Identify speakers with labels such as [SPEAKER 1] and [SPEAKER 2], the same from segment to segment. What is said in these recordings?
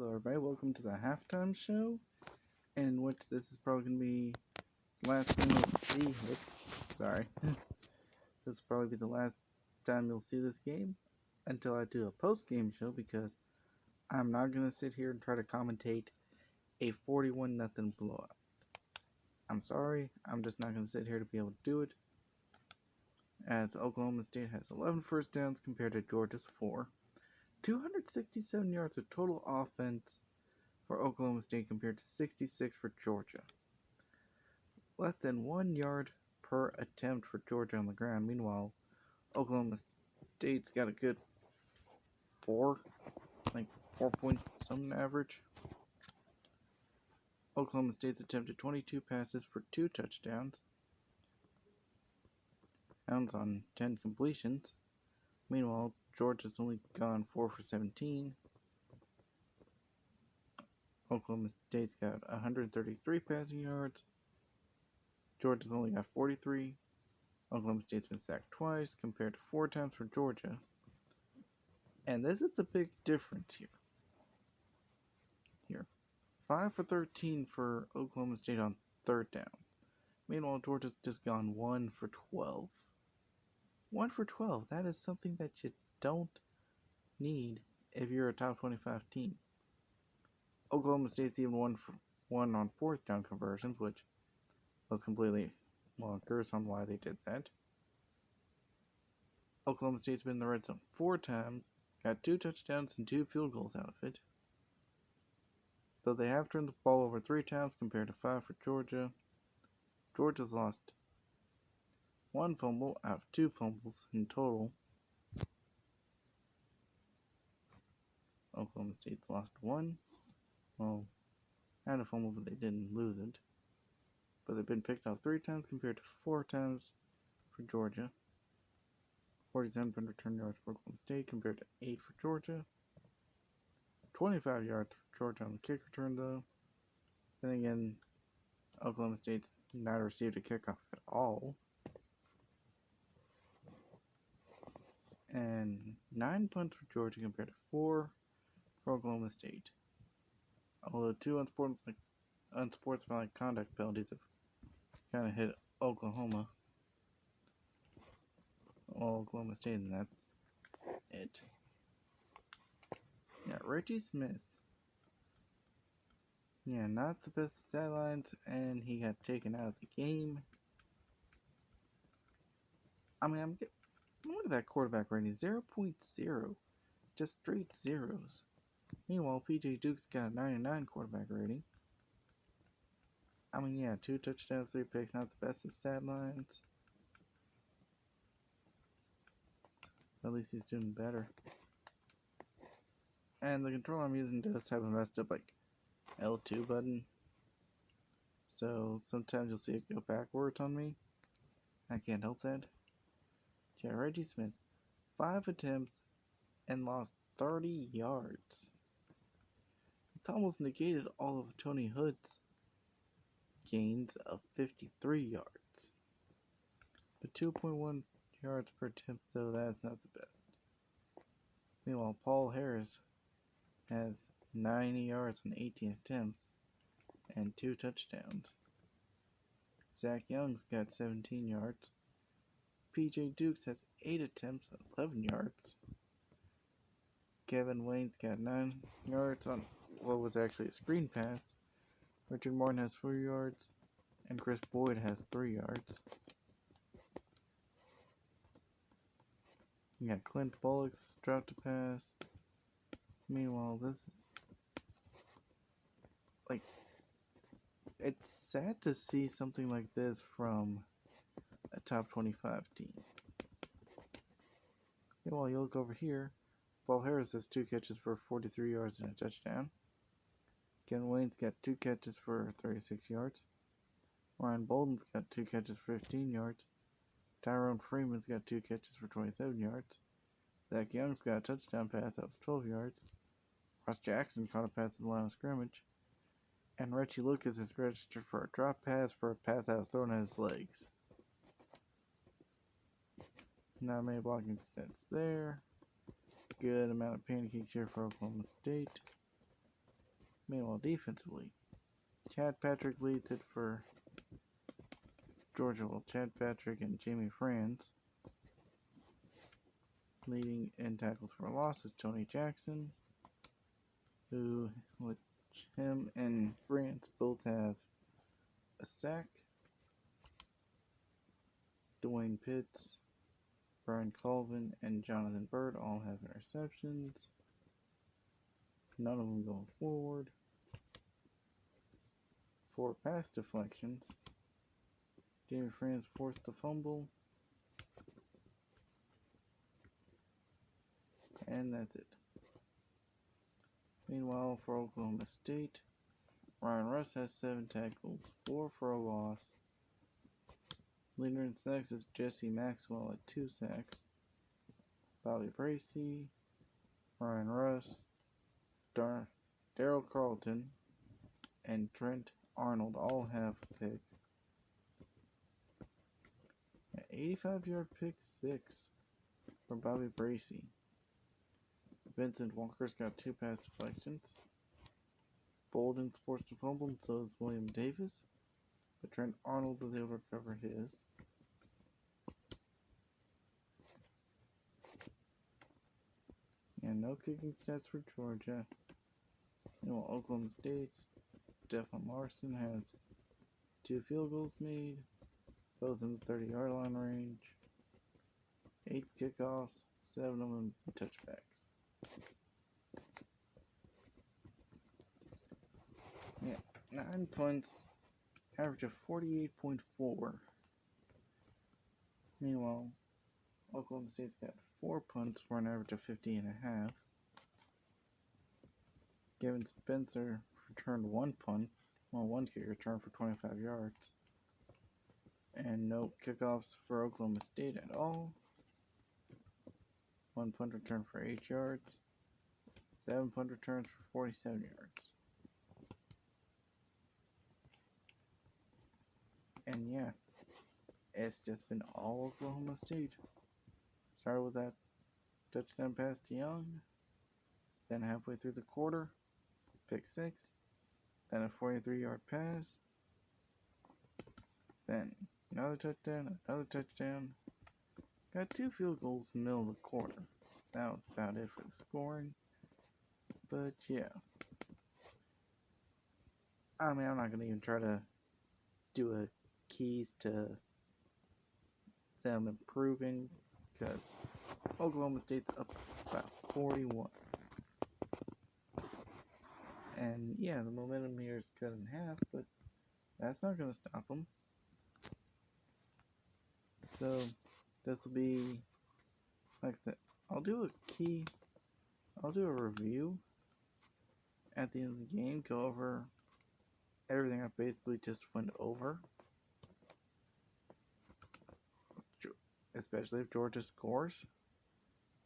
[SPEAKER 1] Hello everybody, welcome to the halftime show, in which this is probably going to be the last time you'll see it. Sorry. This will probably be the last time you'll see this game until I do a post-game show, because I'm not going to sit here and try to commentate a 41-0 blowout. I'm sorry, I'm just not going to sit here to be able to do it, as Oklahoma State has 11 first downs compared to Georgia's 4. 267 yards of total offense for Oklahoma State compared to 66 for Georgia. Less than 1 yard per attempt for Georgia on the ground. Meanwhile, Oklahoma State's got a good 4 point something average. Oklahoma State's attempted 22 passes for 2 touchdowns. Downs on 10 completions. Meanwhile, Georgia's only gone 4 for 17. Oklahoma State's got 133 passing yards. Georgia's only got 43. Oklahoma State's been sacked twice compared to 4 times for Georgia. And this is the big difference here. 5 for 13 for Oklahoma State on third down. Meanwhile, Georgia's just gone 1 for 12. 1 for 12. That is something that you don't need if you're a top 25 team. Oklahoma State's even 1 for 1 on fourth down conversions, which was completely bonkers on why they did that. Oklahoma State's been in the red zone 4 times, got 2 touchdowns and 2 field goals out of it. So they have turned the ball over 3 times compared to 5 for Georgia. Georgia's lost 1 fumble out of 2 fumbles in total. Oklahoma State's lost 1. Well, had a fumble, but they didn't lose it. But they've been picked off 3 times compared to 4 times for Georgia. 47 return yards for Oklahoma State compared to 8 for Georgia. 25 yards for Georgia on the kick return, though. Then again, Oklahoma State's not received a kickoff at all. And 9 punts for Georgia compared to 4 for Oklahoma State. Although 2 unsportsmanlike conduct penalties have kind of hit Oklahoma. Oklahoma State, and that's it. Yeah, Reggie Smith. Yeah, not the best stat lines, and he got taken out of the game. I mean, look at that quarterback rating, 0.0. Just straight zeros. Meanwhile, PJ Duke's got a 99 quarterback rating. I mean, yeah, 2 touchdowns, 3 picks, not the best of stat lines. At least he's doing better. And the control I'm using does have a messed up, L2 button. So, sometimes you'll see it go backwards on me. I can't help that. Yeah, Reggie Smith, 5 attempts and lost 30 yards. It's almost negated all of Tony Hood's gains of 53 yards. But 2.1 yards per attempt, though, that's not the best. Meanwhile, Paul Harris has 90 yards on 18 attempts and 2 touchdowns. Zach Young's got 17 yards. PJ Dukes has 8 attempts and 11 yards. Kevin Wayne's got 9 yards on what was actually a screen pass. Richard Morton has 4 yards. And Chris Boyd has 3 yards. You got Clint Bullock's drop to pass. Meanwhile, this is it's sad to see something like this from a top 25 team. Meanwhile, you look over here, Paul Harris has 2 catches for 43 yards and a touchdown. Ken Wayne's got 2 catches for 36 yards. Ryan Bolden's got 2 catches for 15 yards. Tyrone Freeman's got 2 catches for 27 yards. Zach Young's got a touchdown pass that was 12 yards. Ross Jackson caught a pass at the line of scrimmage. And Richie Lucas is registered for a drop pass for a pass that was thrown at his legs. Not many blocking stats there. Good amount of pancakes here for Oklahoma State. Meanwhile, defensively, Chad Patrick leads it for Georgia. Well, Chad Patrick and Jamie Franz. Leading in tackles for loss is Tony Jackson, who, with him and Franz, both have a sack. Dwayne Pitts, Brian Colvin, and Jonathan Byrd all have interceptions. None of them going forward. 4 pass deflections. Jamie Franz forced the fumble. And that's it. Meanwhile, for Oklahoma State, Ryan Russ has 7 tackles, 4 for a loss. Leader in sacks is Jesse Maxwell at 2 sacks. Bobby Bracey, Ryan Russ, Daryl Carlton, and Trent Arnold all have a pick. An 85-yard pick 6 for Bobby Bracey. Vincent Walker's got 2 pass deflections. Bolden's forced a fumble, and so is William Davis. But Trent Arnold was able to recover his. And no kicking stats for Georgia. Meanwhile, Oklahoma State's Stephen Larson has 2 field goals made, both in the 30-yard line range. 8 kickoffs, 7 of them touchbacks. Yeah, 9 punts, average of 48.4. Meanwhile, Oklahoma State's got 4 punts for an average of 50.5. Gavin Spencer returned 1 punt, well, 1 kick return for 25 yards. And no kickoffs for Oklahoma State at all. 1 punt return for 8 yards. 7 punt returns for 47 yards. And yeah, it's just been all Oklahoma State. Started with that touchdown pass to Young. Then halfway through the quarter, pick 6. Then a 43-yard pass. Then another touchdown. Got 2 field goals in the middle of the quarter. That was about it for the scoring. But yeah. I mean, I'm not going to even try to do a keys to them improving, because Oklahoma State's up about 41. And yeah, the momentum here is cut in half, but that's not going to stop them. So this will be, like I said, I'll do a review at the end of the game, go over everything I basically just went over. Especially if Georgia scores.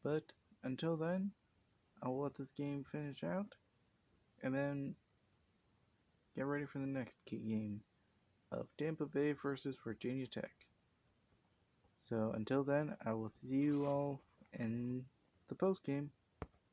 [SPEAKER 1] But until then, I will let this game finish out, and then get ready for the next key game of Tampa Bay versus Virginia Tech. So until then, I will see you all in the post game.